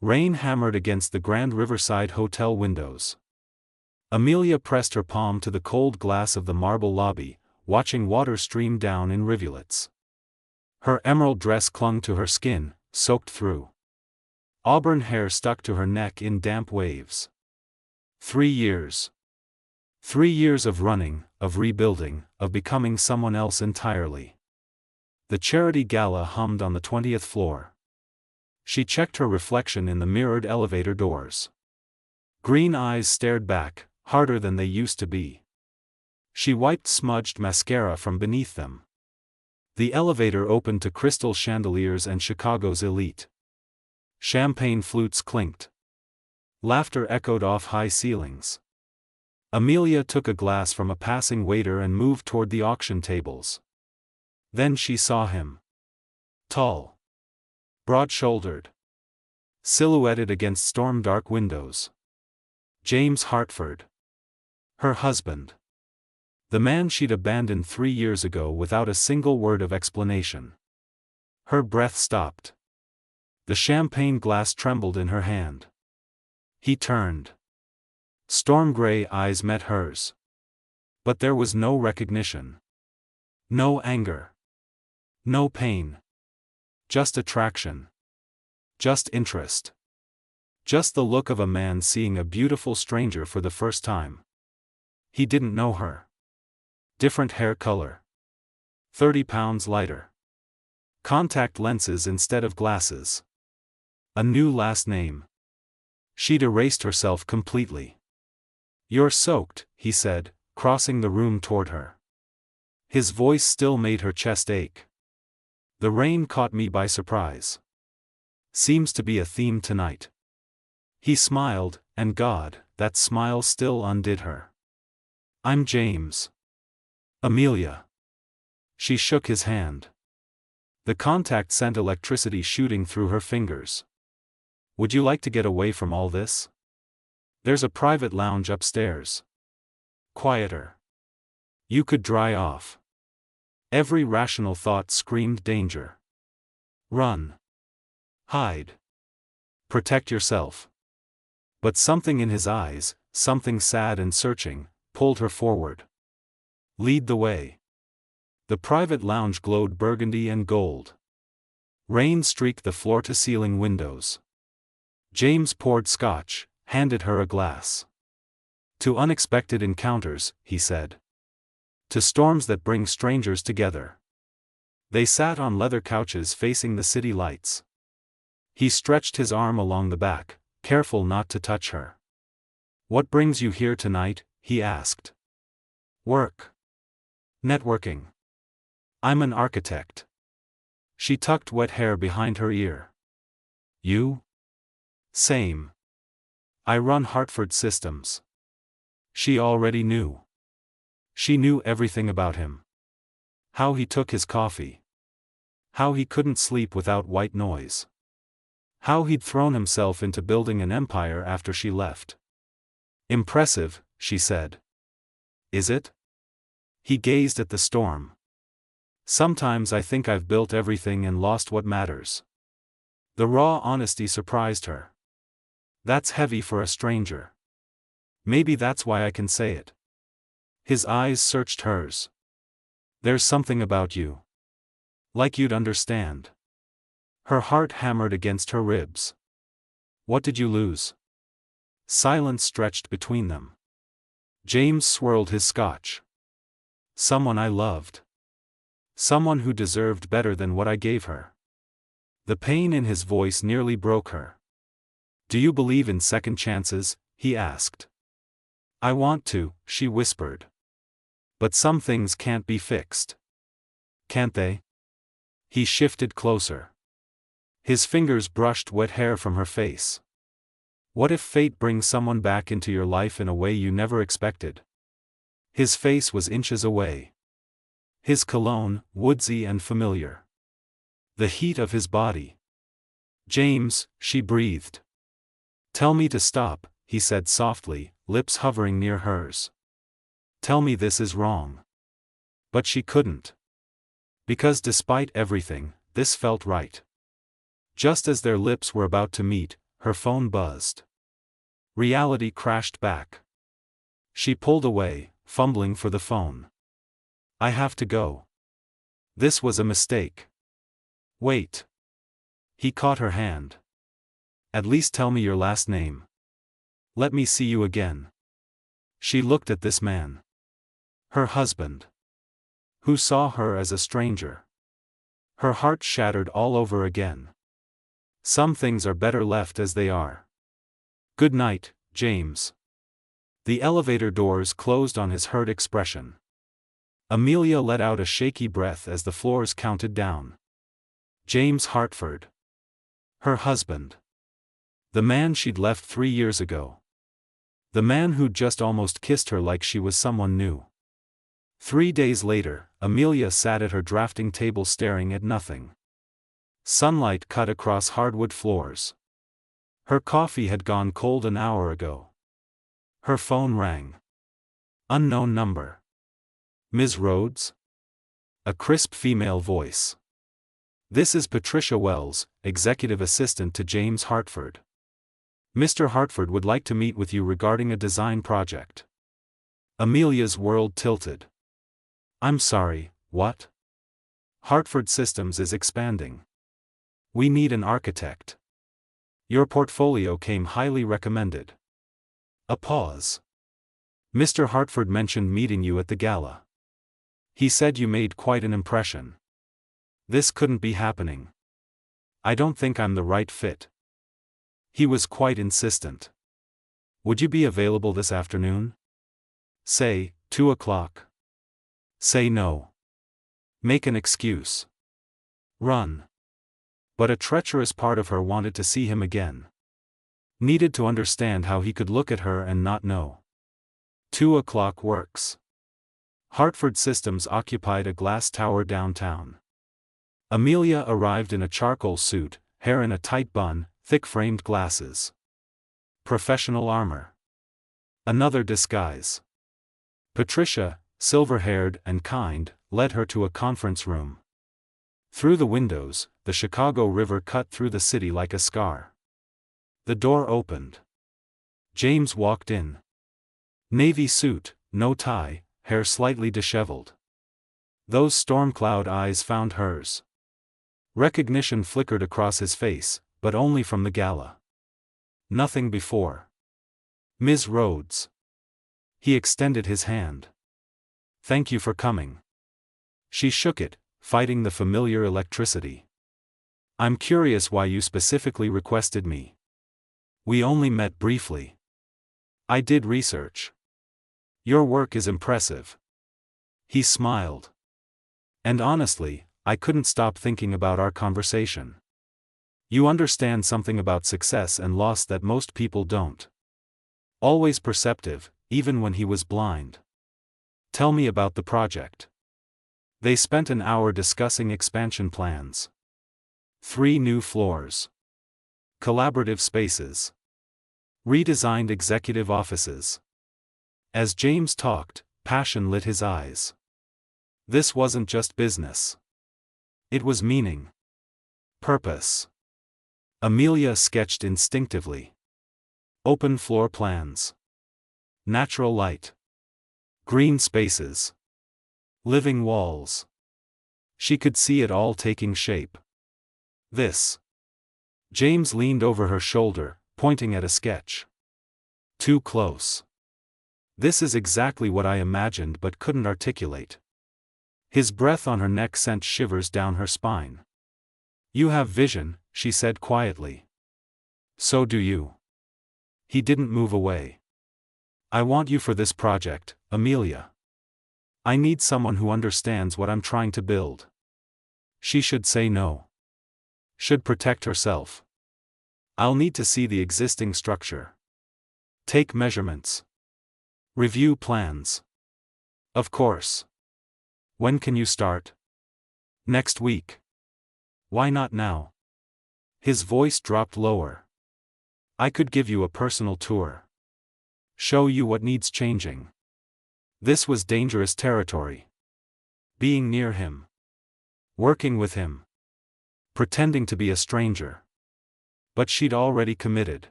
Rain hammered against the grand riverside hotel windows. Amelia pressed her palm to the cold glass of the marble lobby, watching water stream down in rivulets. Her emerald dress clung to her skin, soaked through. Auburn hair stuck to her neck in damp waves. 3 years. 3 years of running, of rebuilding, of becoming someone else entirely. The charity gala hummed on the 20th floor. She checked her reflection in the mirrored elevator doors. Green eyes stared back, harder than they used to be. She wiped smudged mascara from beneath them. The elevator opened to crystal chandeliers and Chicago's elite. Champagne flutes clinked. Laughter echoed off high ceilings. Amelia took a glass from a passing waiter and moved toward the auction tables. Then she saw him. Tall. Broad-shouldered. Silhouetted against storm-dark windows. James Hartford. Her husband. The man she'd abandoned 3 years ago without a single word of explanation. Her breath stopped. The champagne glass trembled in her hand. He turned. Storm-gray eyes met hers. But there was no recognition. No anger. No pain. Just attraction. Just interest. Just the look of a man seeing a beautiful stranger for the first time. He didn't know her. Different hair color. 30 pounds lighter. Contact lenses instead of glasses. A new last name. She'd erased herself completely. "You're soaked," he said, crossing the room toward her. His voice still made her chest ache. "The rain caught me by surprise. Seems to be a theme tonight." He smiled, and God, that smile still undid her. "I'm James." "Amelia." She shook his hand. The contact sent electricity shooting through her fingers. "Would you like to get away from all this? There's a private lounge upstairs. Quieter. You could dry off." Every rational thought screamed danger. Run. Hide. Protect yourself. But something in his eyes, something sad and searching, pulled her forward. "Lead the way." The private lounge glowed burgundy and gold. Rain streaked the floor-to-ceiling windows. James poured scotch, handed her a glass. "To unexpected encounters," he said. "To storms that bring strangers together." They sat on leather couches facing the city lights. He stretched his arm along the back, careful not to touch her. "What brings you here tonight?" he asked. "Work. Networking. I'm an architect." She tucked wet hair behind her ear. "You?" "Same. I run Hartford Systems." She already knew. She knew everything about him. How he took his coffee. How he couldn't sleep without white noise. How he'd thrown himself into building an empire after she left. "Impressive," she said. "Is it?" He gazed at the storm. "Sometimes I think I've built everything and lost what matters." The raw honesty surprised her. "That's heavy for a stranger." "Maybe that's why I can say it." His eyes searched hers. "There's something about you. Like you'd understand." Her heart hammered against her ribs. "What did you lose?" Silence stretched between them. James swirled his scotch. "Someone I loved. Someone who deserved better than what I gave her." The pain in his voice nearly broke her. "Do you believe in second chances?" he asked. "I want to," she whispered. "But some things can't be fixed." "Can't they?" He shifted closer. His fingers brushed wet hair from her face. "What if fate brings someone back into your life in a way you never expected?" His face was inches away. His cologne, woodsy and familiar. The heat of his body. "James," she breathed. "Tell me to stop," he said softly, lips hovering near hers. "Tell me this is wrong." But she couldn't. Because despite everything, this felt right. Just as their lips were about to meet, her phone buzzed. Reality crashed back. She pulled away, fumbling for the phone. I have to go. This was a mistake. Wait. He caught her hand. At least tell me your last name. Let me see you again. She looked at this man. Her husband. Who saw her as a stranger. Her heart shattered all over again. Some things are better left as they are. Good night, James. The elevator doors closed on his hurt expression. Amelia let out a shaky breath as the floors counted down. James Hartford. Her husband. The man she'd left 3 years ago. The man who'd just almost kissed her like she was someone new. 3 days later, Amelia sat at her drafting table staring at nothing. Sunlight cut across hardwood floors. Her coffee had gone cold an hour ago. Her phone rang. Unknown number. Ms. Rhodes? A crisp female voice. This is Patricia Wells, executive assistant to James Hartford. Mr. Hartford would like to meet with you regarding a design project. Amelia's world tilted. I'm sorry, what? Hartford Systems is expanding. We need an architect. Your portfolio came highly recommended. A pause. Mr. Hartford mentioned meeting you at the gala. He said you made quite an impression. This couldn't be happening. I don't think I'm the right fit. He was quite insistent. Would you be available this afternoon? Say, 2 o'clock. Say no. Make an excuse. Run. But a treacherous part of her wanted to see him again. Needed to understand how he could look at her and not know. 2 o'clock works. Hartford Systems occupied a glass tower downtown. Amelia arrived in a charcoal suit, hair in a tight bun, thick-framed glasses. Professional armor. Another disguise. Patricia, silver-haired and kind, led her to a conference room. Through the windows, the Chicago River cut through the city like a scar. The door opened. James walked in. Navy suit, no tie, hair slightly disheveled. Those storm cloud eyes found hers. Recognition flickered across his face, but only from the gala. Nothing before. Ms. Rhodes. He extended his hand. Thank you for coming. She shook it, fighting the familiar electricity. I'm curious why you specifically requested me. We only met briefly. I did research. Your work is impressive. He smiled. And honestly, I couldn't stop thinking about our conversation. You understand something about success and loss that most people don't. Always perceptive, even when he was blind. Tell me about the project. They spent an hour discussing expansion plans. 3 new floors. Collaborative spaces. Redesigned executive offices. As James talked, passion lit his eyes. This wasn't just business. It was meaning. Purpose. Amelia sketched instinctively. Open floor plans. Natural light. Green spaces. Living walls. She could see it all taking shape. This. James leaned over her shoulder, pointing at a sketch. Too close. This is exactly what I imagined but couldn't articulate. His breath on her neck sent shivers down her spine. You have vision, she said quietly. So do you. He didn't move away. I want you for this project, Amelia. I need someone who understands what I'm trying to build. She should say no. Should protect herself. I'll need to see the existing structure. Take measurements. Review plans. Of course. When can you start? Next week. Why not now? His voice dropped lower. I could give you a personal tour. Show you what needs changing. This was dangerous territory. Being near him. Working with him. Pretending to be a stranger. But she'd already committed.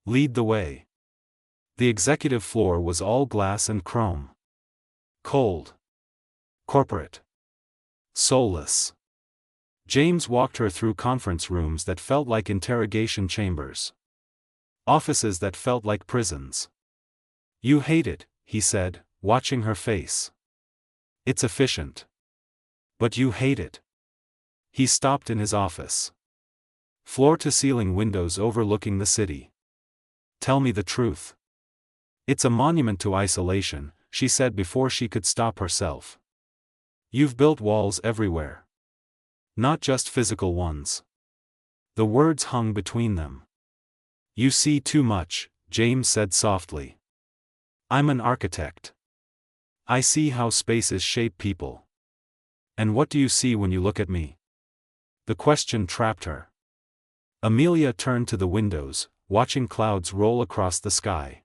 Lead the way. The executive floor was all glass and chrome. Cold. Corporate. Soulless. James walked her through conference rooms that felt like interrogation chambers. Offices that felt like prisons. You hate it, he said, watching her face. It's efficient. But you hate it. He stopped in his office. Floor-to-ceiling windows overlooking the city. Tell me the truth. It's a monument to isolation, she said before she could stop herself. You've built walls everywhere. Not just physical ones. The words hung between them. You see too much, James said softly. I'm an architect. I see how spaces shape people. And what do you see when you look at me? The question trapped her. Amelia turned to the windows, watching clouds roll across the sky.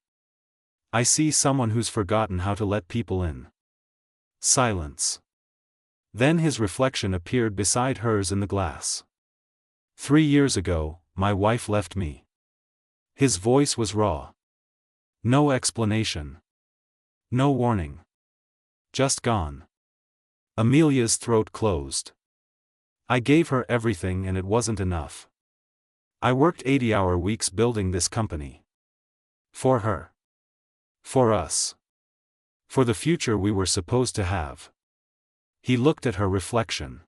I see someone who's forgotten how to let people in. Silence. Then his reflection appeared beside hers in the glass. 3 years ago, my wife left me. His voice was raw. No explanation. No warning. Just gone. Amelia's throat closed. I gave her everything and it wasn't enough. I worked 80-hour weeks building this company. For her. For us. For the future we were supposed to have. He looked at her reflection.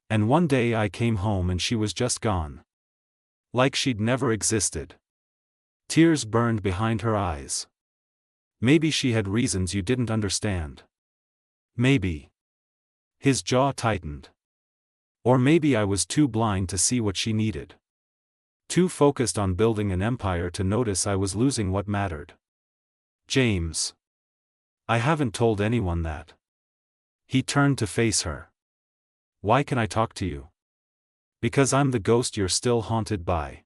And one day I came home and she was just gone. Like she'd never existed. Tears burned behind her eyes. Maybe she had reasons you didn't understand. Maybe. His jaw tightened. Or maybe I was too blind to see what she needed. Too focused on building an empire to notice I was losing what mattered. James. I haven't told anyone that. He turned to face her. Why can I talk to you? Because I'm the ghost you're still haunted by.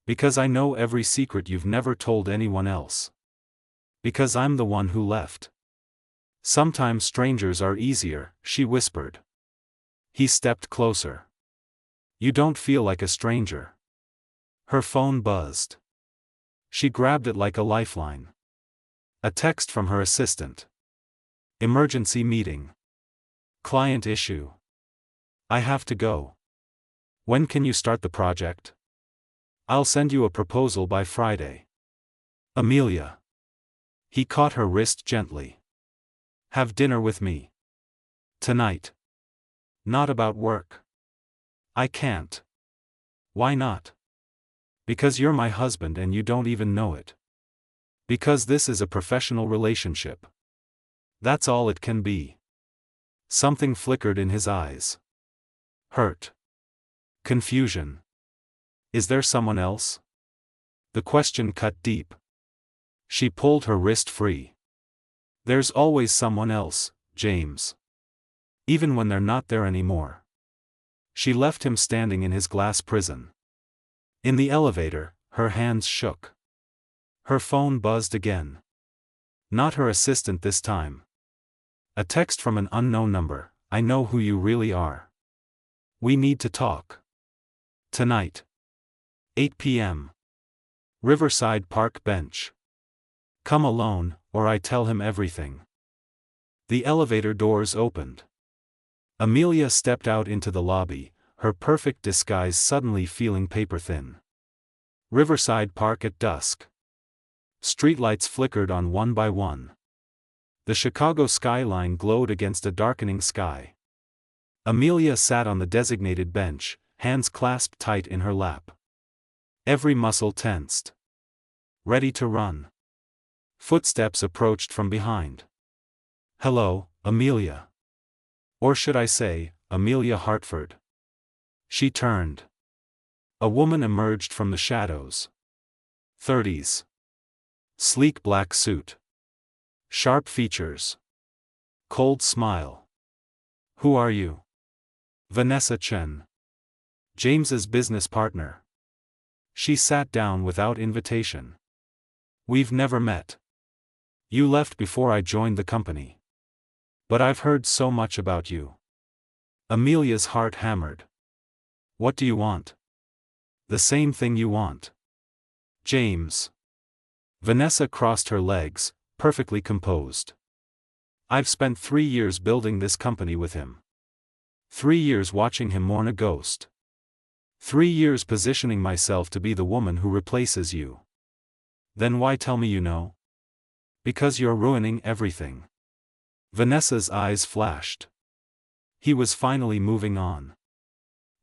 Because I know every secret you've never told anyone else. Because I'm the one who left. Sometimes strangers are easier, she whispered. He stepped closer. You don't feel like a stranger. Her phone buzzed. She grabbed it like a lifeline. A text from her assistant. Emergency meeting. Client issue. I have to go. When can you start the project? I'll send you a proposal by Friday. Amelia. He caught her wrist gently. Have dinner with me. Tonight. Not about work. I can't. Why not? Because you're my husband and you don't even know it. Because this is a professional relationship. That's all it can be. Something flickered in his eyes. Hurt. Confusion. Is there someone else? The question cut deep. She pulled her wrist free. There's always someone else, James. Even when they're not there anymore. She left him standing in his glass prison. In the elevator, her hands shook. Her phone buzzed again. Not her assistant this time. A text from an unknown number. I know who you really are. We need to talk. Tonight. 8 p.m. Riverside Park bench. Come alone, or I tell him everything. The elevator doors opened. Amelia stepped out into the lobby, her perfect disguise suddenly feeling paper-thin. Riverside Park at dusk. Streetlights flickered on one by one. The Chicago skyline glowed against a darkening sky. Amelia sat on the designated bench, hands clasped tight in her lap. Every muscle tensed. Ready to run. Footsteps approached from behind. Hello, Amelia. Or should I say, Amelia Hartford. She turned. A woman emerged from the shadows. 30s. Sleek black suit. Sharp features. Cold smile. Who are you? Vanessa Chen. James's business partner. She sat down without invitation. We've never met. You left before I joined the company. But I've heard so much about you. Amelia's heart hammered. What do you want? The same thing you want. James. Vanessa crossed her legs, perfectly composed. I've spent 3 years building this company with him. 3 years watching him mourn a ghost. 3 years positioning myself to be the woman who replaces you. Then why tell me you know? Because you're ruining everything. Vanessa's eyes flashed. He was finally moving on.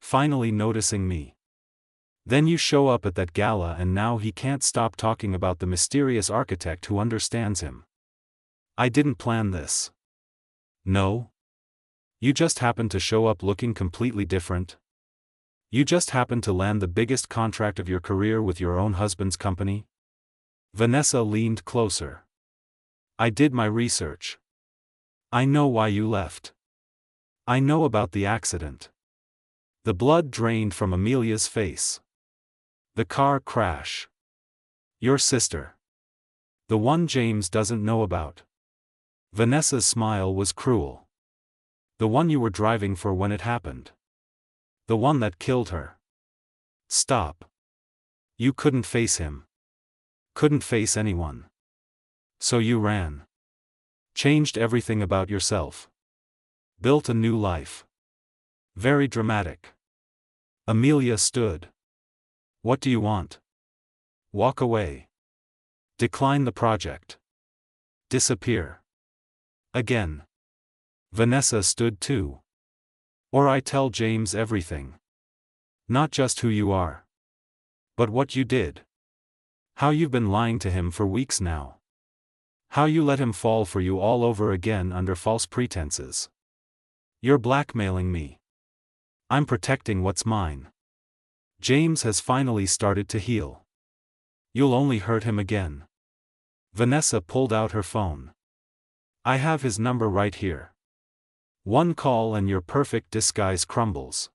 Finally noticing me. Then you show up at that gala and now he can't stop talking about the mysterious architect who understands him. I didn't plan this. No? You just happened to show up looking completely different? You just happened to land the biggest contract of your career with your own husband's company? Vanessa leaned closer. I did my research. I know why you left. I know about the accident. The blood drained from Amelia's face. The car crash. Your sister. The one James doesn't know about. Vanessa's smile was cruel. The one you were driving for when it happened. The one that killed her. Stop. You couldn't face him. Couldn't face anyone. So you ran. Changed everything about yourself. Built a new life. Very dramatic. Amelia stood. What do you want? Walk away. Decline the project. Disappear. Again. Vanessa stood too. Or I tell James everything. Not just who you are. But what you did. How you've been lying to him for weeks now. How you let him fall for you all over again under false pretenses. You're blackmailing me. I'm protecting what's mine. James has finally started to heal. You'll only hurt him again. Vanessa pulled out her phone. I have his number right here. One call and your perfect disguise crumbles.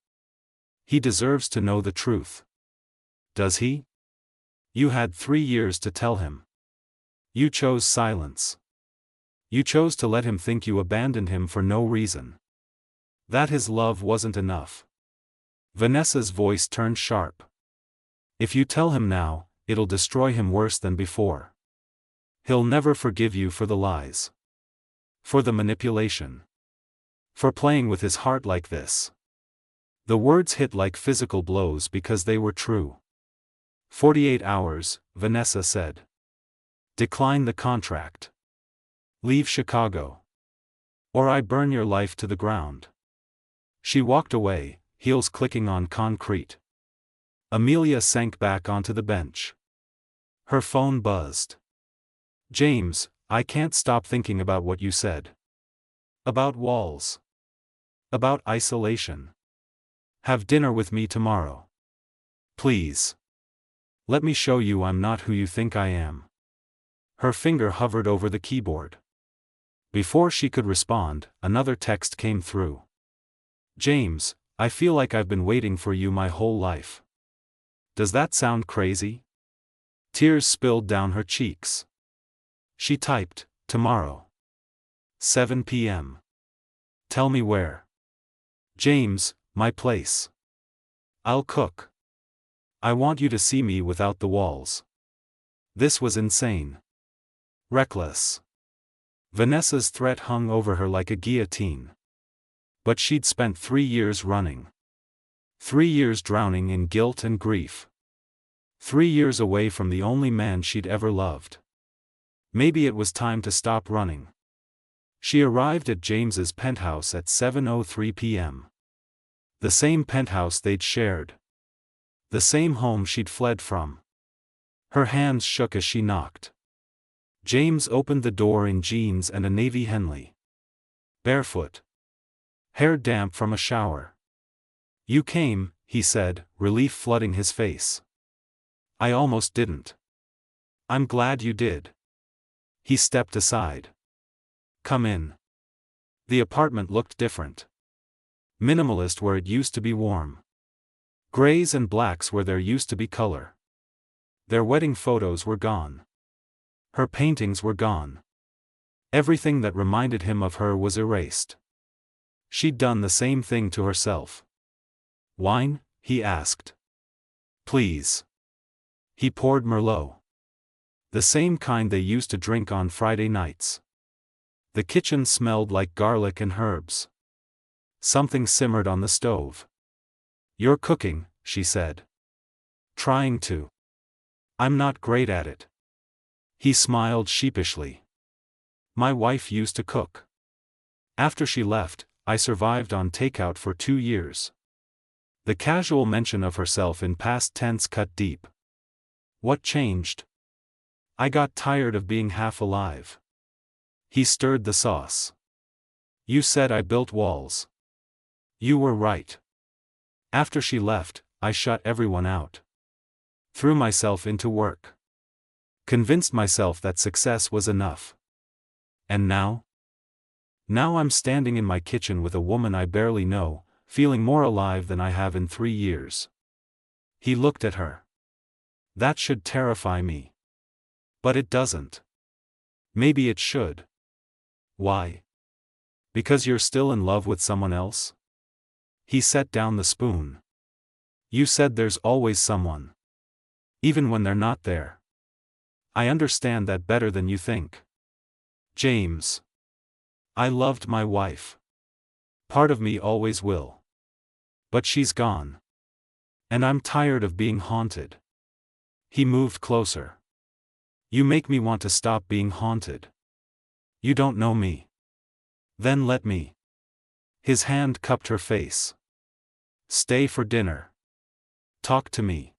He deserves to know the truth. Does he? You had 3 years to tell him. You chose silence. You chose to let him think you abandoned him for no reason. That his love wasn't enough. Vanessa's voice turned sharp. If you tell him now, it'll destroy him worse than before. He'll never forgive you for the lies. For the manipulation. For playing with his heart like this. The words hit like physical blows because they were true. 48 hours, Vanessa said. Decline the contract. Leave Chicago. Or I burn your life to the ground. She walked away, heels clicking on concrete. Amelia sank back onto the bench. Her phone buzzed. James, I can't stop thinking about what you said. About walls. About isolation. Have dinner with me tomorrow. Please. Let me show you I'm not who you think I am. Her finger hovered over the keyboard. Before she could respond, another text came through. James, I feel like I've been waiting for you my whole life. Does that sound crazy? Tears spilled down her cheeks. She typed, tomorrow. 7 p.m. Tell me where. James, my place. I'll cook. I want you to see me without the walls. This was insane. Reckless. Vanessa's threat hung over her like a guillotine. But she'd spent 3 years running. 3 years drowning in guilt and grief. 3 years away from the only man she'd ever loved. Maybe it was time to stop running. She arrived at James's penthouse at 7:03 p.m. The same penthouse they'd shared. The same home she'd fled from. Her hands shook as she knocked. James opened the door in jeans and a navy Henley. Barefoot. Hair damp from a shower. You came, he said, relief flooding his face. I almost didn't. I'm glad you did. He stepped aside. Come in. The apartment looked different. Minimalist where it used to be warm. Grays and blacks where there used to be color. Their wedding photos were gone. Her paintings were gone. Everything that reminded him of her was erased. She'd done the same thing to herself. Wine? He asked. Please. He poured Merlot. The same kind they used to drink on Friday nights. The kitchen smelled like garlic and herbs. Something simmered on the stove. You're cooking, she said. Trying to. I'm not great at it. He smiled sheepishly. My wife used to cook. After she left, I survived on takeout for 2 years. The casual mention of herself in past tense cut deep. What changed? I got tired of being half alive. He stirred the sauce. You said I built walls. You were right. After she left, I shut everyone out. Threw myself into work. Convinced myself that success was enough. And now? Now I'm standing in my kitchen with a woman I barely know, feeling more alive than I have in 3 years. He looked at her. That should terrify me. But it doesn't. Maybe it should. Why? Because you're still in love with someone else? He set down the spoon. You said there's always someone. Even when they're not there. I understand that better than you think. James. I loved my wife. Part of me always will. But she's gone. And I'm tired of being haunted. He moved closer. You make me want to stop being haunted. You don't know me. Then let me. His hand cupped her face. Stay for dinner. Talk to me.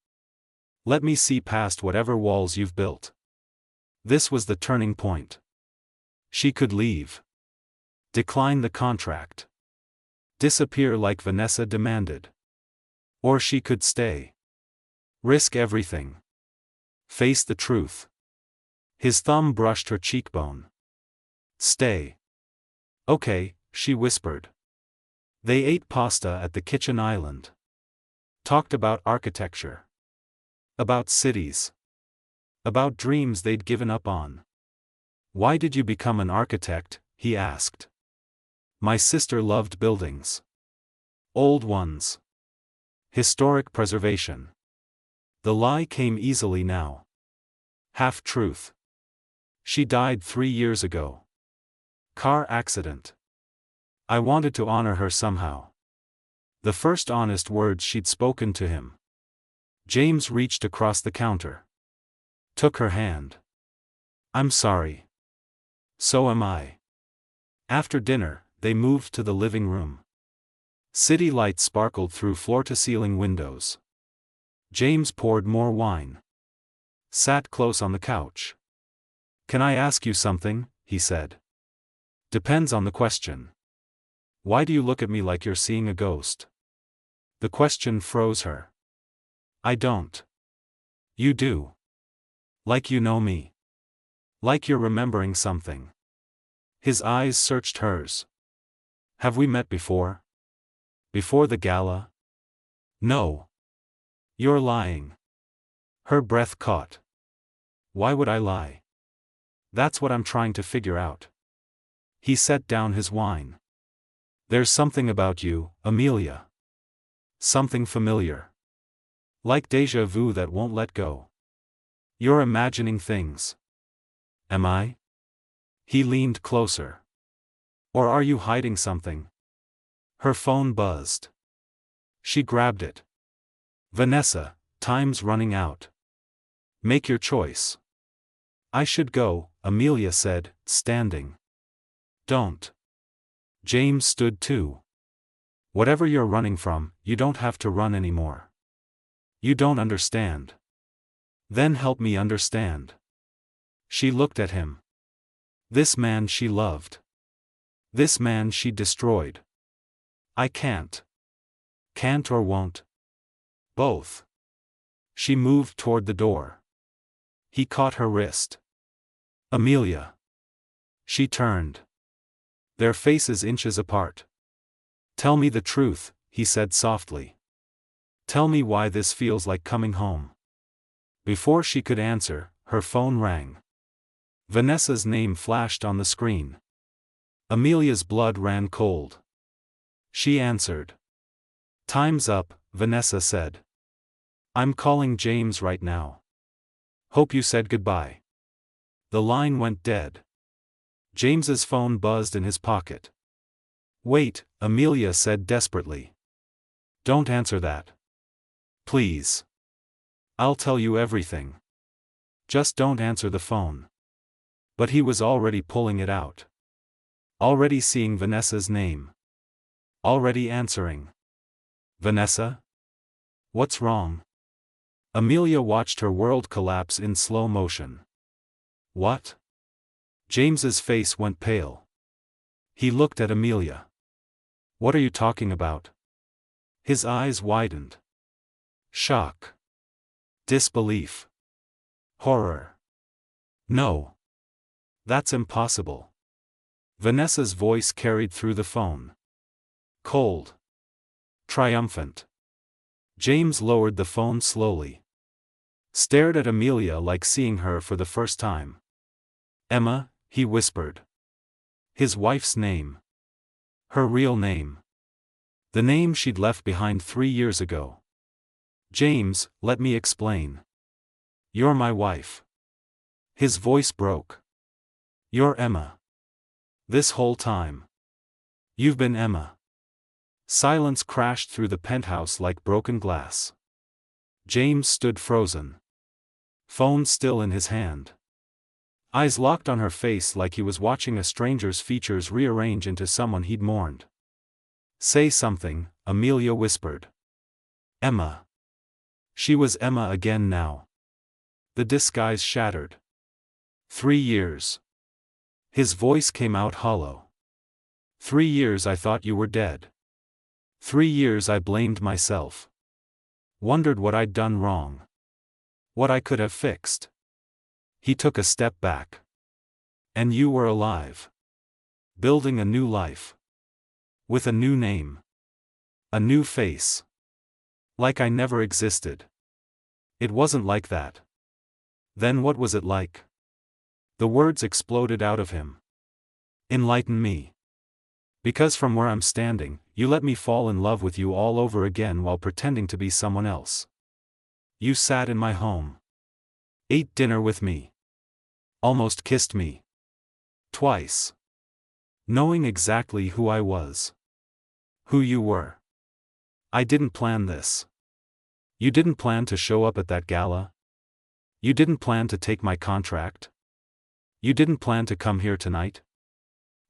Let me see past whatever walls you've built. This was the turning point. She could leave. Decline the contract. Disappear like Vanessa demanded. Or she could stay. Risk everything. Face the truth. His thumb brushed her cheekbone. Stay. Okay, she whispered. They ate pasta at the kitchen island. Talked about architecture. About cities. About dreams they'd given up on. Why did you become an architect? He asked. My sister loved buildings. Old ones. Historic preservation. The lie came easily now. Half-truth. She died 3 years ago. Car accident. I wanted to honor her somehow. The first honest words she'd spoken to him. James reached across the counter. Took her hand. I'm sorry. So am I. After dinner, they moved to the living room. City lights sparkled through floor-to-ceiling windows. James poured more wine. Sat close on the couch. Can I ask you something? He said. Depends on the question. Why do you look at me like you're seeing a ghost? The question froze her. I don't. You do. Like you know me. Like you're remembering something. His eyes searched hers. Have we met before? Before the gala? No. You're lying. Her breath caught. Why would I lie? That's what I'm trying to figure out. He set down his wine. There's something about you, Amelia. Something familiar. Like déjà vu that won't let go. You're imagining things. Am I? He leaned closer. Or are you hiding something? Her phone buzzed. She grabbed it. Vanessa, time's running out. Make your choice. I should go, Amelia said, standing. Don't. James stood too. Whatever you're running from, you don't have to run anymore. You don't understand. Then help me understand. She looked at him. This man she loved. This man she destroyed. I can't. Can't or won't. Both. She moved toward the door. He caught her wrist. Amelia. She turned. Their faces inches apart. Tell me the truth, he said softly. Tell me why this feels like coming home. Before she could answer, her phone rang. Vanessa's name flashed on the screen. Amelia's blood ran cold. She answered. Time's up, Vanessa said. I'm calling James right now. Hope you said goodbye. The line went dead. James's phone buzzed in his pocket. Wait, Amelia said desperately. Don't answer that. Please. I'll tell you everything. Just don't answer the phone. But he was already pulling it out. Already seeing Vanessa's name. Already answering. Vanessa? What's wrong? Amelia watched her world collapse in slow motion. What? James's face went pale. He looked at Amelia. What are you talking about? His eyes widened. Shock. Disbelief. Horror. No. That's impossible. Vanessa's voice carried through the phone. Cold. Triumphant. James lowered the phone slowly. Stared at Amelia like seeing her for the first time. Emma, he whispered. His wife's name. Her real name. The name she'd left behind 3 years ago. James, let me explain. You're my wife. His voice broke. You're Emma. This whole time. You've been Emma. Silence crashed through the penthouse like broken glass. James stood frozen. Phone still in his hand. Eyes locked on her face like he was watching a stranger's features rearrange into someone he'd mourned. Say something, Amelia whispered. Emma. She was Emma again now. The disguise shattered. 3 years. His voice came out hollow. 3 years I thought you were dead. 3 years I blamed myself. Wondered what I'd done wrong. What I could have fixed. He took a step back. And you were alive. Building a new life. With a new name. A new face. Like I never existed. It wasn't like that. Then what was it like? The words exploded out of him. Enlighten me. Because from where I'm standing, you let me fall in love with you all over again while pretending to be someone else. You sat in my home. Ate dinner with me. Almost kissed me. Twice. Knowing exactly who I was. Who you were. I didn't plan this. You didn't plan to show up at that gala. You didn't plan to take my contract. You didn't plan to come here tonight.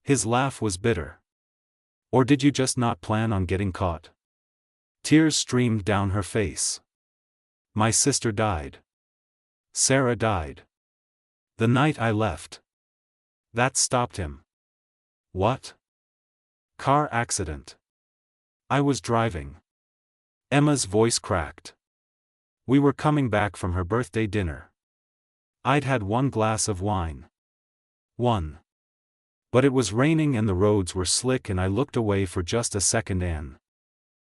His laugh was bitter. Or did you just not plan on getting caught? Tears streamed down her face. My sister died. Sarah died. The night I left. That stopped him. What? Car accident. I was driving. Emma's voice cracked. We were coming back from her birthday dinner. I'd had 1 glass of wine. 1. But it was raining and the roads were slick and I looked away for just a second and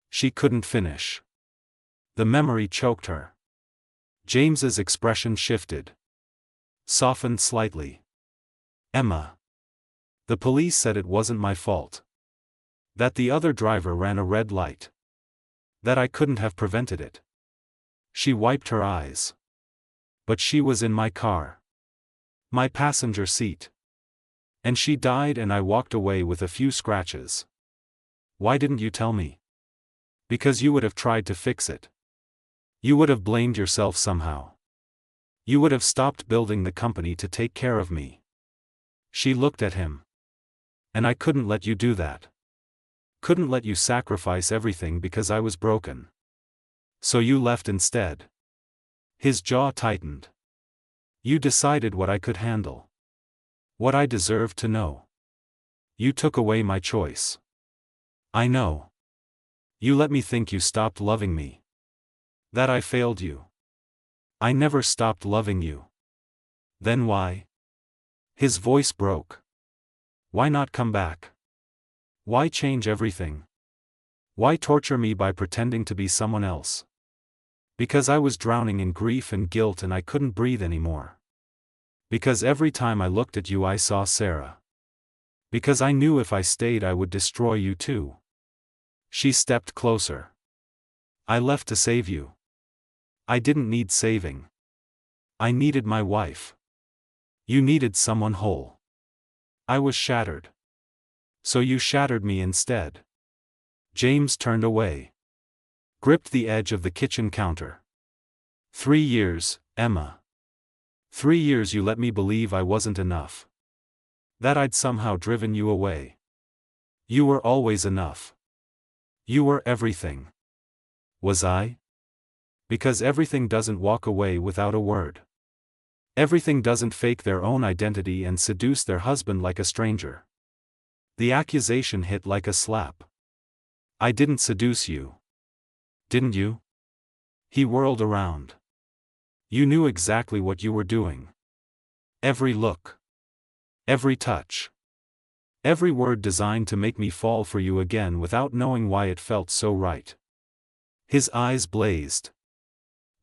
she couldn't finish. The memory choked her. James's expression shifted. Softened slightly. Emma. The police said it wasn't my fault. That the other driver ran a red light. That I couldn't have prevented it. She wiped her eyes. But she was in my car. My passenger seat. And she died and I walked away with a few scratches. Why didn't you tell me? Because you would have tried to fix it. You would have blamed yourself somehow. You would have stopped building the company to take care of me. She looked at him. And I couldn't let you do that. Couldn't let you sacrifice everything because I was broken. So you left instead. His jaw tightened. You decided what I could handle. What I deserved to know. You took away my choice. I know. You let me think you stopped loving me. That I failed you. I never stopped loving you. Then why? His voice broke. Why not come back? Why change everything? Why torture me by pretending to be someone else? Because I was drowning in grief and guilt and I couldn't breathe anymore. Because every time I looked at you I saw Sarah. Because I knew if I stayed I would destroy you too. She stepped closer. I left to save you. I didn't need saving. I needed my wife. You needed someone whole. I was shattered. So you shattered me instead. James turned away. Gripped the edge of the kitchen counter. 3 years, Emma. 3 years you let me believe I wasn't enough. That I'd somehow driven you away. You were always enough. You were everything. Was I? Because everything doesn't walk away without a word. Everything doesn't fake their own identity and seduce their husband like a stranger. The accusation hit like a slap. I didn't seduce you. Didn't you? He whirled around. You knew exactly what you were doing. Every look. Every touch. Every word designed to make me fall for you again without knowing why it felt so right. His eyes blazed.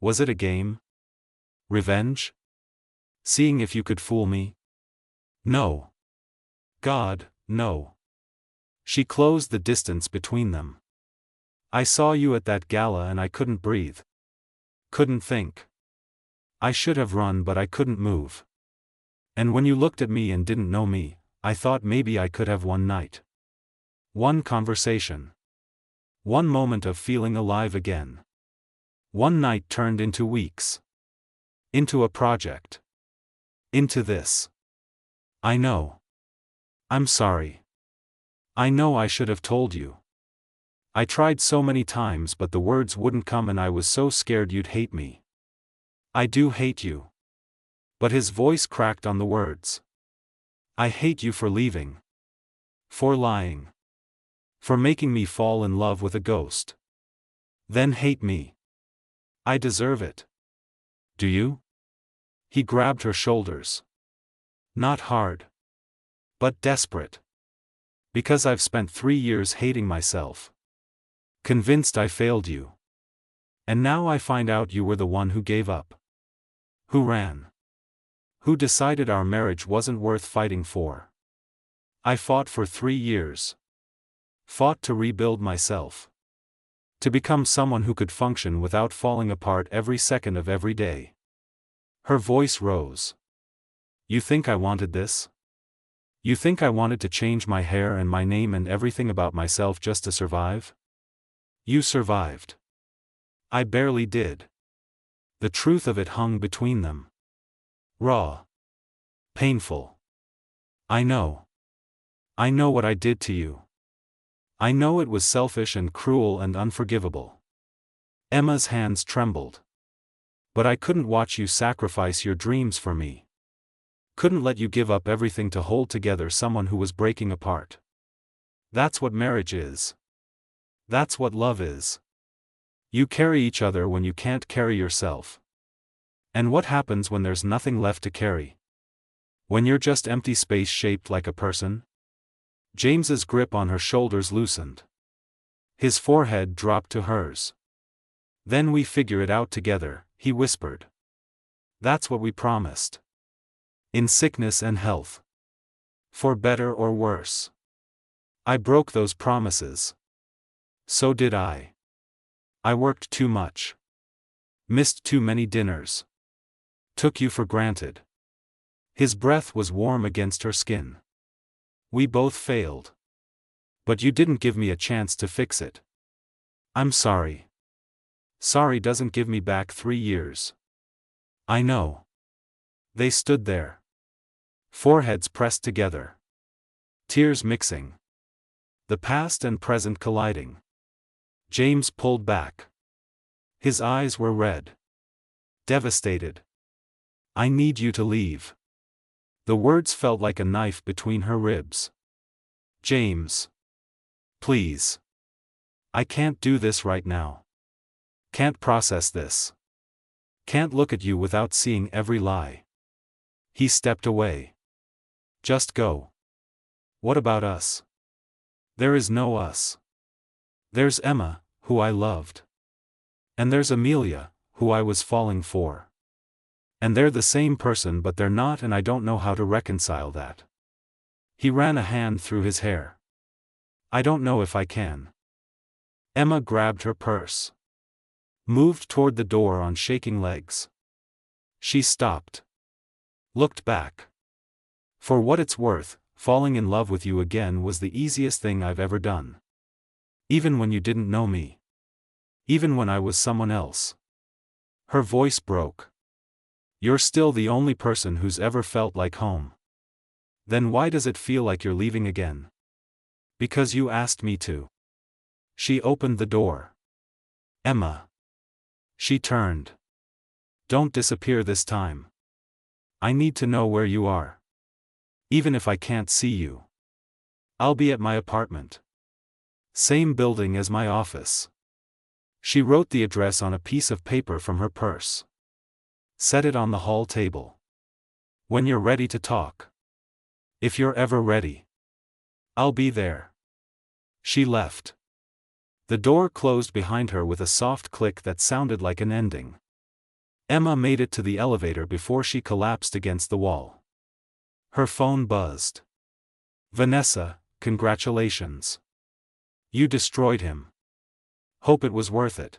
Was it a game? Revenge? Seeing if you could fool me? No. God, no. She closed the distance between them. I saw you at that gala and I couldn't breathe. Couldn't think. I should have run but I couldn't move. And when you looked at me and didn't know me, I thought maybe I could have one night. One conversation. One moment of feeling alive again. One night turned into weeks. Into a project. Into this. I know. I'm sorry. I know I should have told you. I tried so many times but the words wouldn't come and I was so scared you'd hate me. I do hate you. But his voice cracked on the words. I hate you for leaving. For lying. For making me fall in love with a ghost. Then hate me. I deserve it. Do you? He grabbed her shoulders. Not hard. But desperate. Because I've spent 3 years hating myself. Convinced I failed you. And now I find out you were the one who gave up. Who ran. Who decided our marriage wasn't worth fighting for. I fought for 3 years. Fought to rebuild myself. To become someone who could function without falling apart every second of every day. Her voice rose. You think I wanted this? You think I wanted to change my hair and my name and everything about myself just to survive? You survived. I barely did. The truth of it hung between them. Raw. Painful. I know. I know what I did to you. I know it was selfish and cruel and unforgivable. Emma's hands trembled. But I couldn't watch you sacrifice your dreams for me. Couldn't let you give up everything to hold together someone who was breaking apart. That's what marriage is. That's what love is. You carry each other when you can't carry yourself. And what happens when there's nothing left to carry? When you're just empty space shaped like a person? James's grip on her shoulders loosened. His forehead dropped to hers. Then we figure it out together, he whispered. That's what we promised. In sickness and health. For better or worse. I broke those promises. So did I. I worked too much. Missed too many dinners. Took you for granted. His breath was warm against her skin. We both failed. But you didn't give me a chance to fix it. I'm sorry. Sorry doesn't give me back 3 years. I know. They stood there. Foreheads pressed together. Tears mixing. The past and present colliding. James pulled back. His eyes were red. Devastated. I need you to leave. The words felt like a knife between her ribs. James. Please. I can't do this right now. Can't process this. Can't look at you without seeing every lie. He stepped away. Just go. What about us? There is no us. There's Emma, who I loved. And there's Amelia, who I was falling for. And they're the same person but they're not, and I don't know how to reconcile that. He ran a hand through his hair. I don't know if I can. Emma grabbed her purse. moved toward the door on shaking legs. She stopped. Looked back. For what it's worth, falling in love with you again was the easiest thing I've ever done. Even when you didn't know me. Even when I was someone else. Her voice broke. You're still the only person who's ever felt like home. Then why does it feel like you're leaving again? Because you asked me to. She opened the door. Emma. She turned. Don't disappear this time. I need to know where you are. Even if I can't see you. I'll be at my apartment. Same building as my office. She wrote the address on a piece of paper from her purse. Set it on the hall table. When you're ready to talk. If you're ever ready. I'll be there. She left. The door closed behind her with a soft click that sounded like an ending. Emma made it to the elevator before she collapsed against the wall. Her phone buzzed. Vanessa, congratulations. You destroyed him. Hope it was worth it.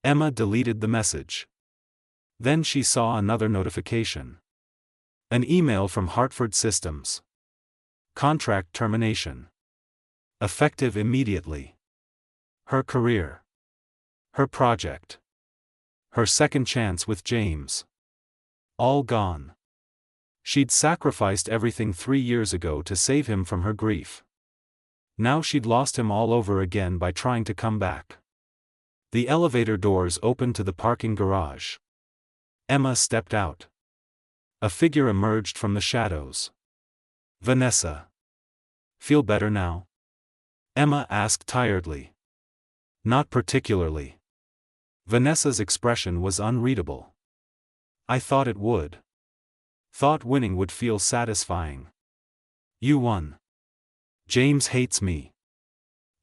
Emma deleted the message. Then she saw another notification. An email from Hartford Systems. Contract termination. Effective immediately. Her career. Her project. Her second chance with James. All gone. She'd sacrificed everything 3 years ago to save him from her grief. Now she'd lost him all over again by trying to come back. The elevator doors opened to the parking garage. Emma stepped out. A figure emerged from the shadows. Vanessa. Feel better now? Emma asked tiredly. Not particularly. Vanessa's expression was unreadable. I thought it would. Thought winning would feel satisfying. You won. James hates me.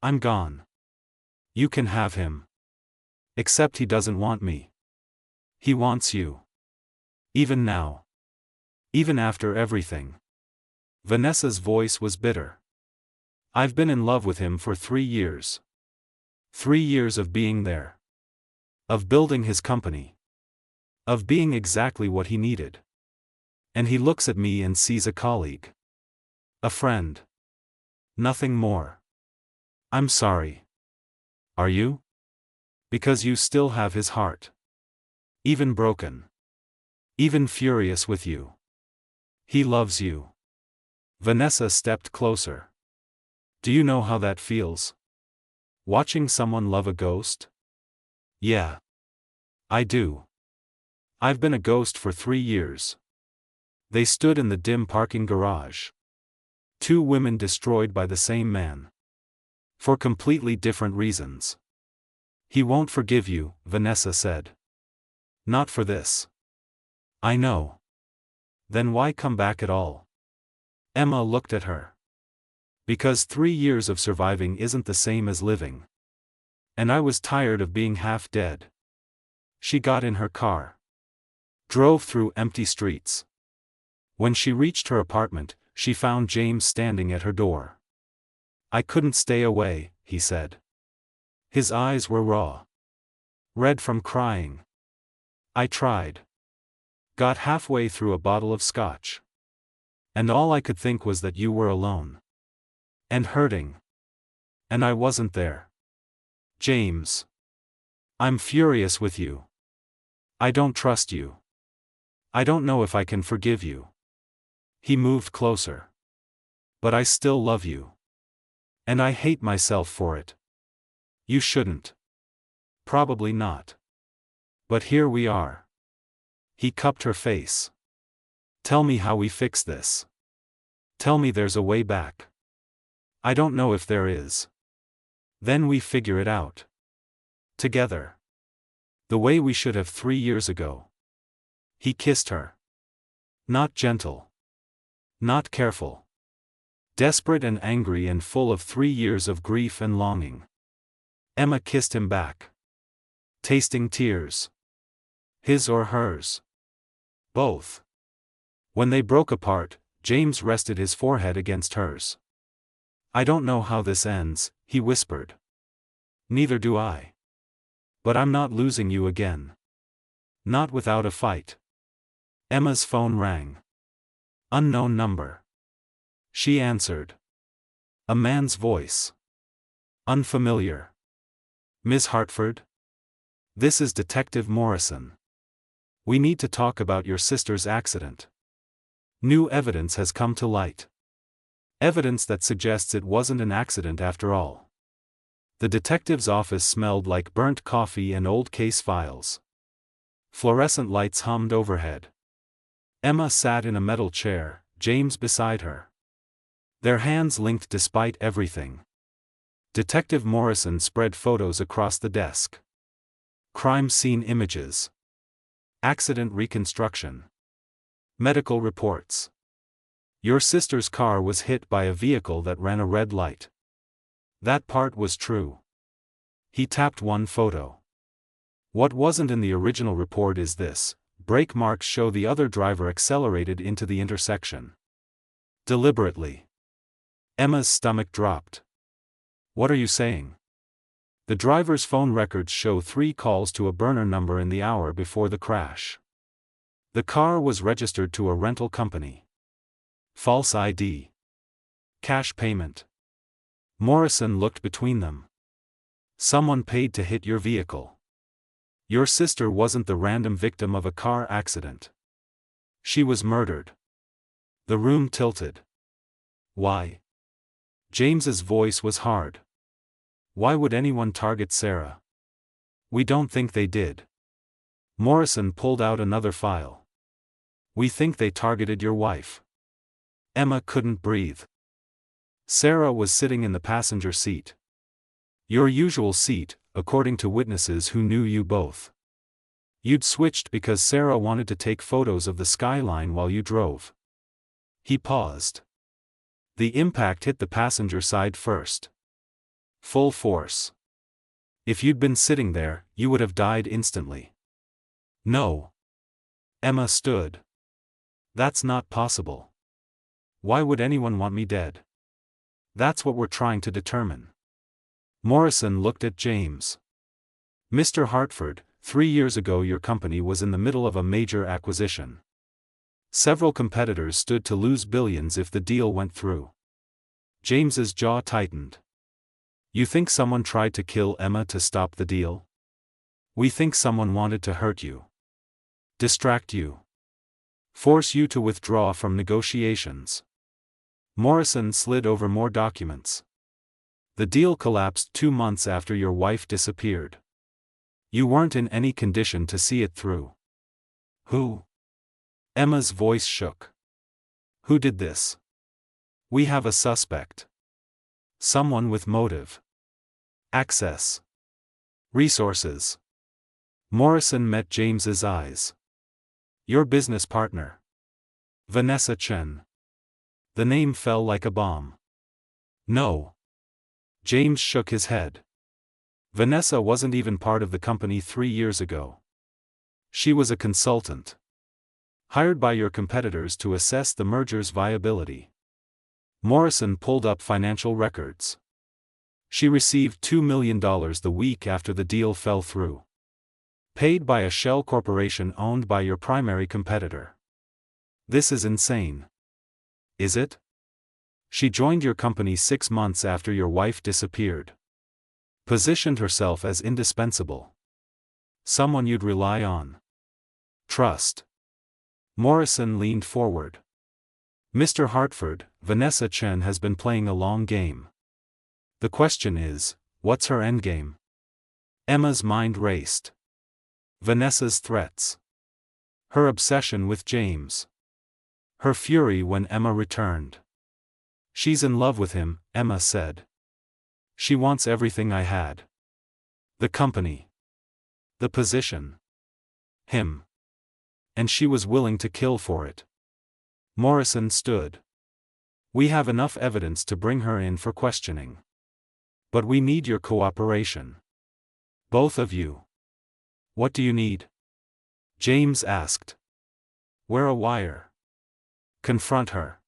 I'm gone. You can have him. Except he doesn't want me. He wants you. Even now. Even after everything. Vanessa's voice was bitter. I've been in love with him for 3 years. 3 years of being there. Of building his company. Of being exactly what he needed. And he looks at me and sees a colleague. A friend. Nothing more. I'm sorry. Are you? Because you still have his heart. Even broken. Even furious with you. He loves you. Vanessa stepped closer. Do you know how that feels? Watching someone love a ghost? Yeah. I do. I've been a ghost for 3 years. They stood in the dim parking garage. 2 women destroyed by the same man. For completely different reasons. He won't forgive you, Vanessa said. Not for this. I know. Then why come back at all? Emma looked at her. Because 3 years of surviving isn't the same as living. And I was tired of being half dead. She got in her car. Drove through empty streets. When she reached her apartment, she found James standing at her door. I couldn't stay away, he said. His eyes were raw. Red from crying. I tried. Got halfway through a bottle of scotch. And all I could think was that you were alone. And hurting. And I wasn't there. James. I'm furious with you. I don't trust you. I don't know if I can forgive you. He moved closer. But I still love you. And I hate myself for it. You shouldn't. Probably not. But here we are. He cupped her face. Tell me how we fix this. Tell me there's a way back. I don't know if there is. Then we figure it out. Together. The way we should have 3 years ago. He kissed her. Not gentle. Not careful. Desperate and angry and full of 3 years of grief and longing. Emma kissed him back. Tasting tears. His or hers. Both. When they broke apart, James rested his forehead against hers. I don't know how this ends, he whispered. Neither do I. But I'm not losing you again. Not without a fight. Emma's phone rang. Unknown number. She answered. A man's voice. Unfamiliar. Ms. Hartford? This is Detective Morrison. We need to talk about your sister's accident. New evidence has come to light. Evidence that suggests it wasn't an accident after all. The detective's office smelled like burnt coffee and old case files. Fluorescent lights hummed overhead. Emma sat in a metal chair, James beside her. Their hands linked despite everything. Detective Morrison spread photos across the desk. Crime scene images. Accident reconstruction. Medical reports. Your sister's car was hit by a vehicle that ran a red light. That part was true. He tapped one photo. What wasn't in the original report is this: brake marks show the other driver accelerated into the intersection. Deliberately. Emma's stomach dropped. What are you saying? The driver's phone records show 3 calls to a burner number in the hour before the crash. The car was registered to a rental company. False ID. Cash payment. Morrison looked between them. Someone paid to hit your vehicle. Your sister wasn't the random victim of a car accident. She was murdered. The room tilted. Why? James's voice was hard. Why would anyone target Sarah? We don't think they did. Morrison pulled out another file. We think they targeted your wife. Emma couldn't breathe. Sarah was sitting in the passenger seat. Your usual seat, according to witnesses who knew you both. You'd switched because Sarah wanted to take photos of the skyline while you drove. He paused. The impact hit the passenger side first. Full force. If you'd been sitting there, you would have died instantly. No. Emma stood. That's not possible. Why would anyone want me dead? That's what we're trying to determine. Morrison looked at James. Mr. Hartford, 3 years ago your company was in the middle of a major acquisition. Several competitors stood to lose billions if the deal went through. James's jaw tightened. You think someone tried to kill Emma to stop the deal? We think someone wanted to hurt you. Distract you. Force you to withdraw from negotiations. Morrison slid over more documents. The deal collapsed 2 months after your wife disappeared. You weren't in any condition to see it through. Who? Emma's voice shook. Who did this? We have a suspect. Someone with motive. Access. Resources. Morrison met James's eyes. Your business partner. Vanessa Chen. The name fell like a bomb. No. James shook his head. Vanessa wasn't even part of the company 3 years ago. She was a consultant. Hired by your competitors to assess the merger's viability. Morrison pulled up financial records. She received $2 million the week after the deal fell through. Paid by a shell corporation owned by your primary competitor. This is insane. Is it? She joined your company 6 months after your wife disappeared. Positioned herself as indispensable. Someone you'd rely on. Trust. Morrison leaned forward. Mr. Hartford, Vanessa Chen has been playing a long game. The question is, what's her endgame? Emma's mind raced. Vanessa's threats. Her obsession with James. Her fury when Emma returned. She's in love with him, Emma said. She wants everything I had. The company. The position. Him. And she was willing to kill for it. Morrison stood. We have enough evidence to bring her in for questioning. But we need your cooperation. Both of you. What do you need? James asked. Wear a wire. Confront her.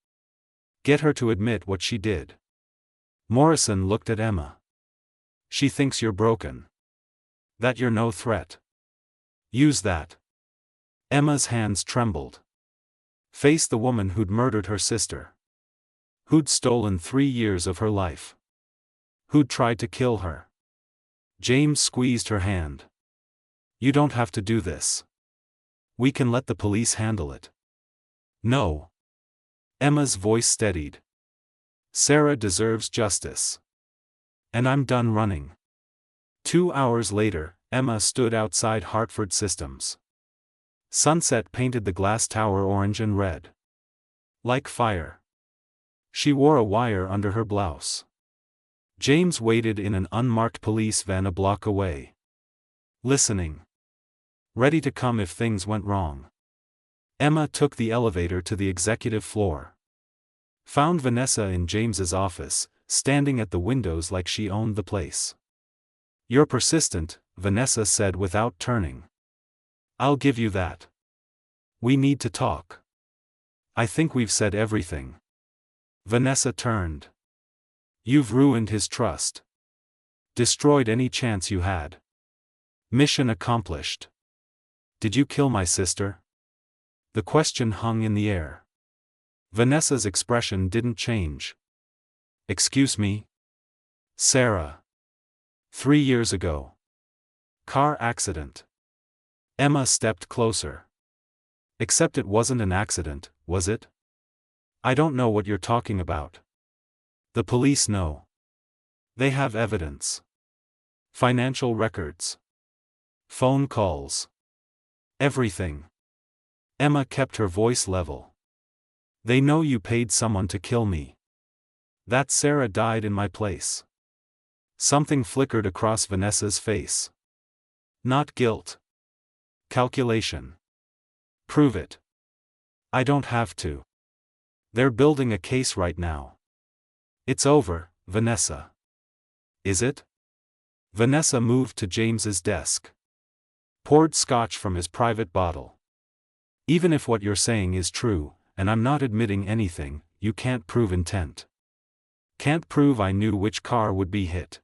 Get her to admit what she did. Morrison looked at Emma. She thinks you're broken. That you're no threat. Use that. Emma's hands trembled. Face the woman who'd murdered her sister. Who'd stolen 3 years of her life. Who'd tried to kill her. James squeezed her hand. You don't have to do this. We can let the police handle it. No. Emma's voice steadied. Sarah deserves justice. And I'm done running. 2 hours later, Emma stood outside Hartford Systems. Sunset painted the glass tower orange and red. Like fire. She wore a wire under her blouse. James waited in an unmarked police van a block away. Listening. Ready to come if things went wrong. Emma took the elevator to the executive floor. Found Vanessa in James's office, standing at the windows like she owned the place. You're persistent, Vanessa said without turning. I'll give you that. We need to talk. I think we've said everything. Vanessa turned. You've ruined his trust. Destroyed any chance you had. Mission accomplished. Did you kill my sister? The question hung in the air. Vanessa's expression didn't change. Excuse me? Sarah. 3 years ago. Car accident. Emma stepped closer. Except it wasn't an accident, was it? I don't know what you're talking about. The police know. They have evidence. Financial records. Phone calls. Everything. Emma kept her voice level. They know you paid someone to kill me. That Sarah died in my place. Something flickered across Vanessa's face. Not guilt. Calculation. Prove it. I don't have to. They're building a case right now. It's over, Vanessa. Is it? Vanessa moved to James's desk. Poured scotch from his private bottle. Even if what you're saying is true, and I'm not admitting anything, you can't prove intent. Can't prove I knew which car would be hit.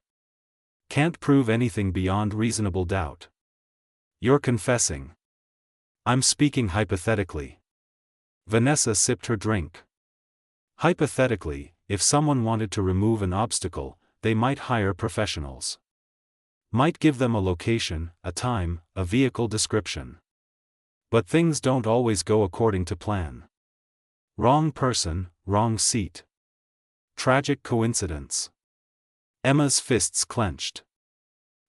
Can't prove anything beyond reasonable doubt. You're confessing. I'm speaking hypothetically. Vanessa sipped her drink. Hypothetically, if someone wanted to remove an obstacle, they might hire professionals. Might give them a location, a time, a vehicle description. But things don't always go according to plan. Wrong person, wrong seat. Tragic coincidence. Emma's fists clenched.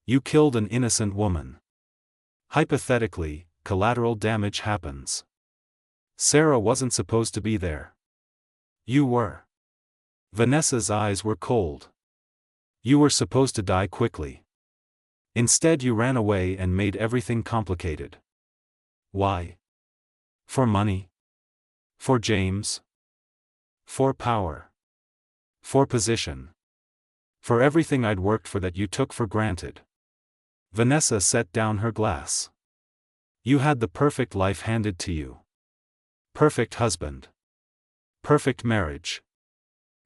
You killed an innocent woman. Hypothetically, collateral damage happens. Sarah wasn't supposed to be there. You were. Vanessa's eyes were cold. You were supposed to die quickly. Instead you ran away and made everything complicated. Why? For money? For James? For power? For position? For everything I'd worked for that you took for granted. Vanessa set down her glass. You had the perfect life handed to you. Perfect husband. Perfect marriage.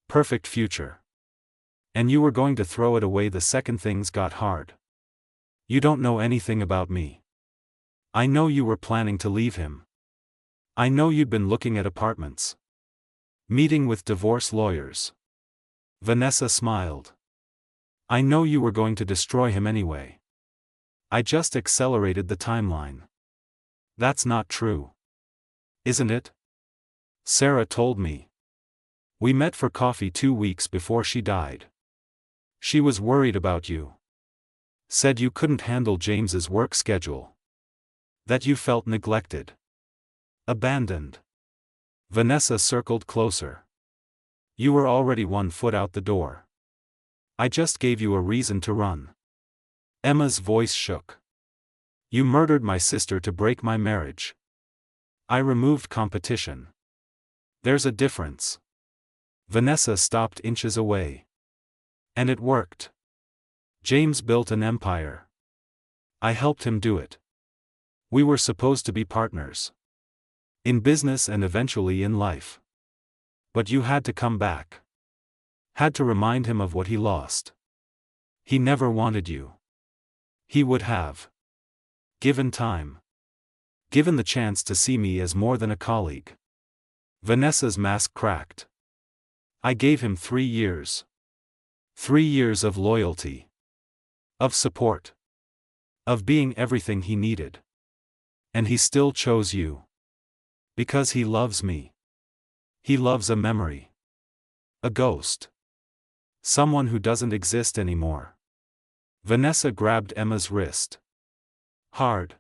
Perfect future. And you were going to throw it away the second things got hard. You don't know anything about me. I know you were planning to leave him. I know you'd been looking at apartments. Meeting with divorce lawyers. Vanessa smiled. I know you were going to destroy him anyway. I just accelerated the timeline. That's not true. Isn't it? Sarah told me. We met for coffee 2 weeks before she died. She was worried about you. Said you couldn't handle James's work schedule. That you felt neglected. Abandoned. Vanessa circled closer. You were already 1 foot out the door. I just gave you a reason to run. Emma's voice shook. You murdered my sister to break my marriage. I removed competition. There's a difference. Vanessa stopped inches away. And it worked. James built an empire. I helped him do it. We were supposed to be partners. In business and eventually in life. But you had to come back. Had to remind him of what he lost. He never wanted you. He would have. Given time. Given the chance to see me as more than a colleague. Vanessa's mask cracked. I gave him 3 years. 3 years of loyalty. Of support. Of being everything he needed. And he still chose you. Because he loves me. He loves a memory. A ghost. Someone who doesn't exist anymore. Vanessa grabbed Emma's wrist. Hard.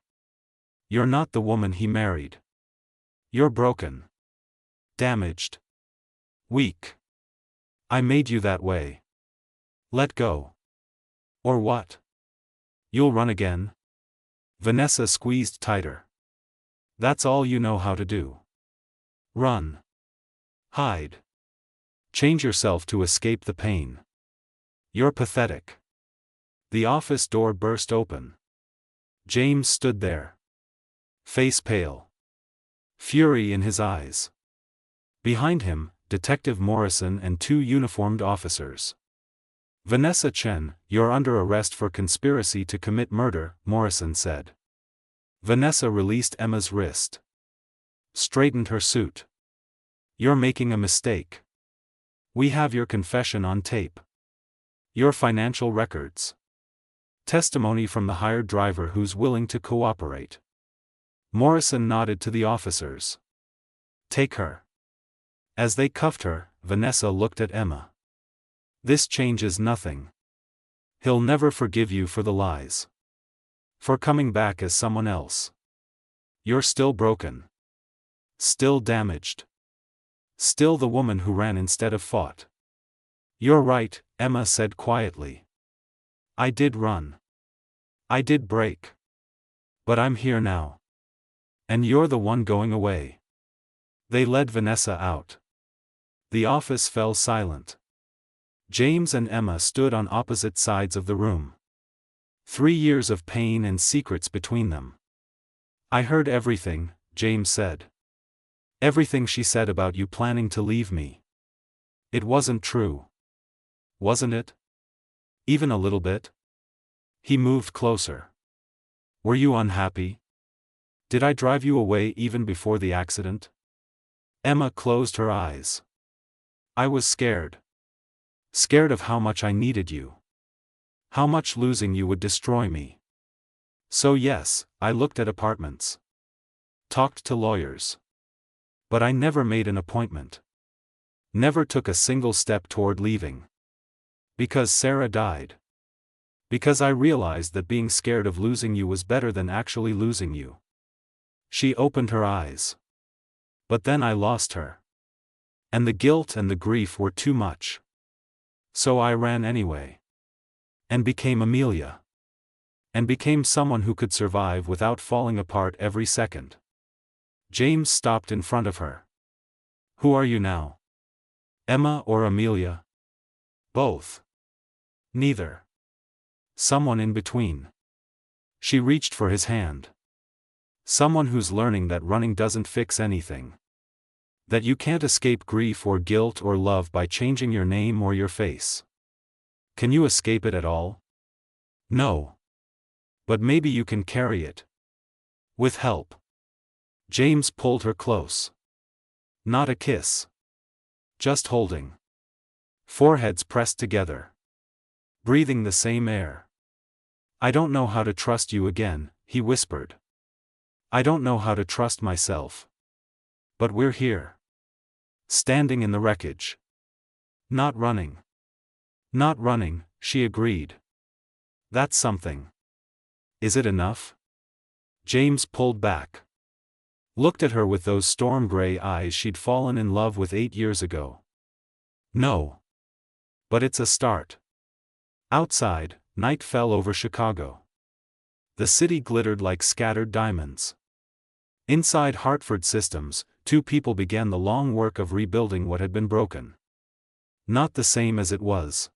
You're not the woman he married. You're broken. Damaged. Weak. I made you that way. Let go. Or what? You'll run again? Vanessa squeezed tighter. That's all you know how to do. Run. Hide. Change yourself to escape the pain. You're pathetic. The office door burst open. James stood there. Face pale. Fury in his eyes. Behind him, Detective Morrison and 2 uniformed officers. Vanessa Chen, you're under arrest for conspiracy to commit murder, Morrison said. Vanessa released Emma's wrist. Straightened her suit. You're making a mistake. We have your confession on tape. Your financial records. Testimony from the hired driver who's willing to cooperate. Morrison nodded to the officers. Take her. As they cuffed her, Vanessa looked at Emma. This changes nothing. He'll never forgive you for the lies. For coming back as someone else. You're still broken. Still damaged. Still the woman who ran instead of fought. You're right, Emma said quietly. I did run. I did break. But I'm here now. And you're the one going away. They led Vanessa out. The office fell silent. James and Emma stood on opposite sides of the room. 3 years of pain and secrets between them. I heard everything, James said. Everything she said about you planning to leave me. It wasn't true. Wasn't it? Even a little bit? He moved closer. Were you unhappy? Did I drive you away even before the accident? Emma closed her eyes. I was scared. Scared of how much I needed you. How much losing you would destroy me. So yes, I looked at apartments. Talked to lawyers. But I never made an appointment. Never took a single step toward leaving. Because Sarah died. Because I realized that being scared of losing you was better than actually losing you. She opened her eyes. But then I lost her. And the guilt and the grief were too much. So I ran anyway. And became Amelia. And became someone who could survive without falling apart every second. James stopped in front of her. Who are you now? Emma or Amelia? Both. Neither. Someone in between. She reached for his hand. Someone who's learning that running doesn't fix anything. That you can't escape grief or guilt or love by changing your name or your face. Can you escape it at all? No. But maybe you can carry it. With help. James pulled her close. Not a kiss. Just holding. Foreheads pressed together. Breathing the same air. I don't know how to trust you again, he whispered. I don't know how to trust myself. But we're here. Standing in the wreckage. Not running. Not running, she agreed. That's something. Is it enough? James pulled back. Looked at her with those storm-gray eyes she'd fallen in love with 8 years ago. No. But it's a start. Outside, night fell over Chicago. The city glittered like scattered diamonds. Inside Hartford Systems, 2 people began the long work of rebuilding what had been broken. Not the same as it was.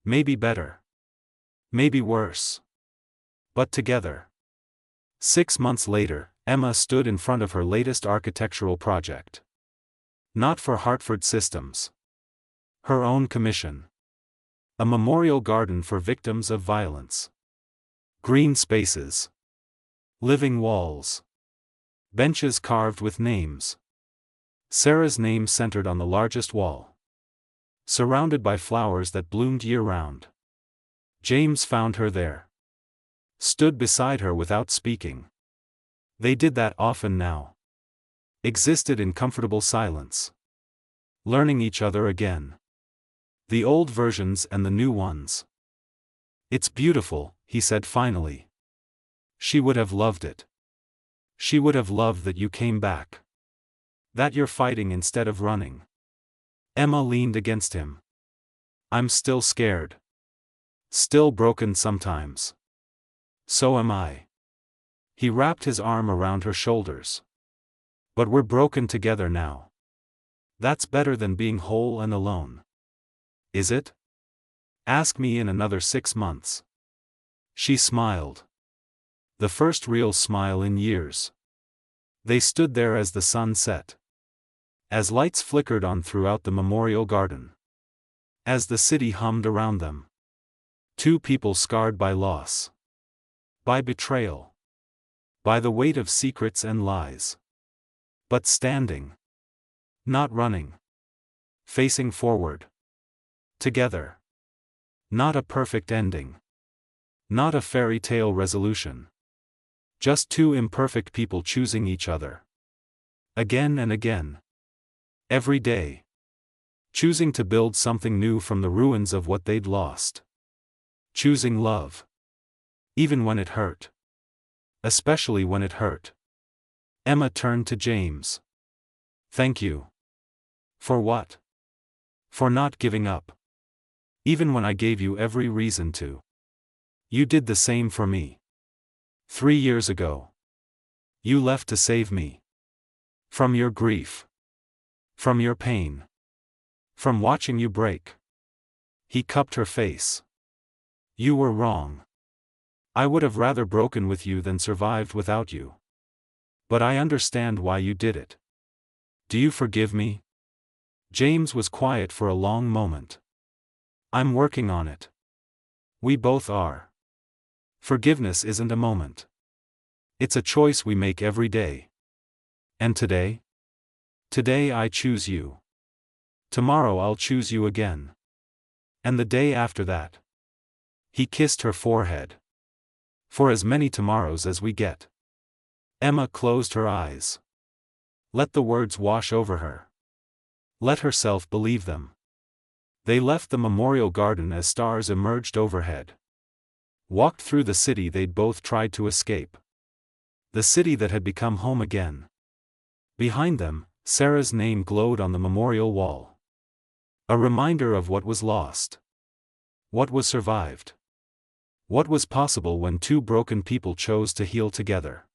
Maybe better. Maybe worse. But together. 6 months later, Emma stood in front of her latest architectural project. Not for Hartford Systems. Her own commission. A memorial garden for victims of violence. Green spaces. Living walls. Benches carved with names. Sarah's name centered on the largest wall. Surrounded by flowers that bloomed year-round. James found her there. Stood beside her without speaking. They did that often now. Existed in comfortable silence. Learning each other again. The old versions and the new ones. "It's beautiful," he said finally. "She would have loved it. She would have loved that you came back. That you're fighting instead of running." Emma leaned against him. "I'm still scared. Still broken sometimes. So am I." He wrapped his arm around her shoulders. "But we're broken together now. That's better than being whole and alone." "Is it? Ask me in another 6 months." She smiled. The first real smile in years. They stood there as the sun set. As lights flickered on throughout the memorial garden. As the city hummed around them. Two people scarred by loss. By betrayal. By the weight of secrets and lies. But standing. Not running. Facing forward. Together. Not a perfect ending. Not a fairy tale resolution. Just two imperfect people choosing each other. Again and again. Every day. Choosing to build something new from the ruins of what they'd lost. Choosing love. Even when it hurt. Especially when it hurt. Emma turned to James. "Thank you." "For what?" "For not giving up. Even when I gave you every reason to. You did the same for me. 3 years ago. You left to save me. From your grief. From your pain. From watching you break." He cupped her face. "You were wrong. I would have rather broken with you than survived without you. But I understand why you did it. Do you forgive me?" James was quiet for a long moment. "I'm working on it. We both are. Forgiveness isn't a moment. It's a choice we make every day. And today? Today I choose you. Tomorrow I'll choose you again. And the day after that." He kissed her forehead. "For as many tomorrows as we get." Emma closed her eyes. Let the words wash over her. Let herself believe them. They left the memorial garden as stars emerged overhead. Walked through the city they'd both tried to escape. The city that had become home again. Behind them, Sarah's name glowed on the memorial wall. A reminder of what was lost. What was survived. What was possible when two broken people chose to heal together.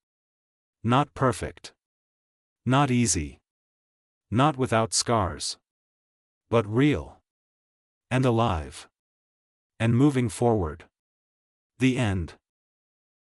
Not perfect. Not easy. Not without scars. But real. And alive. And moving forward. The end.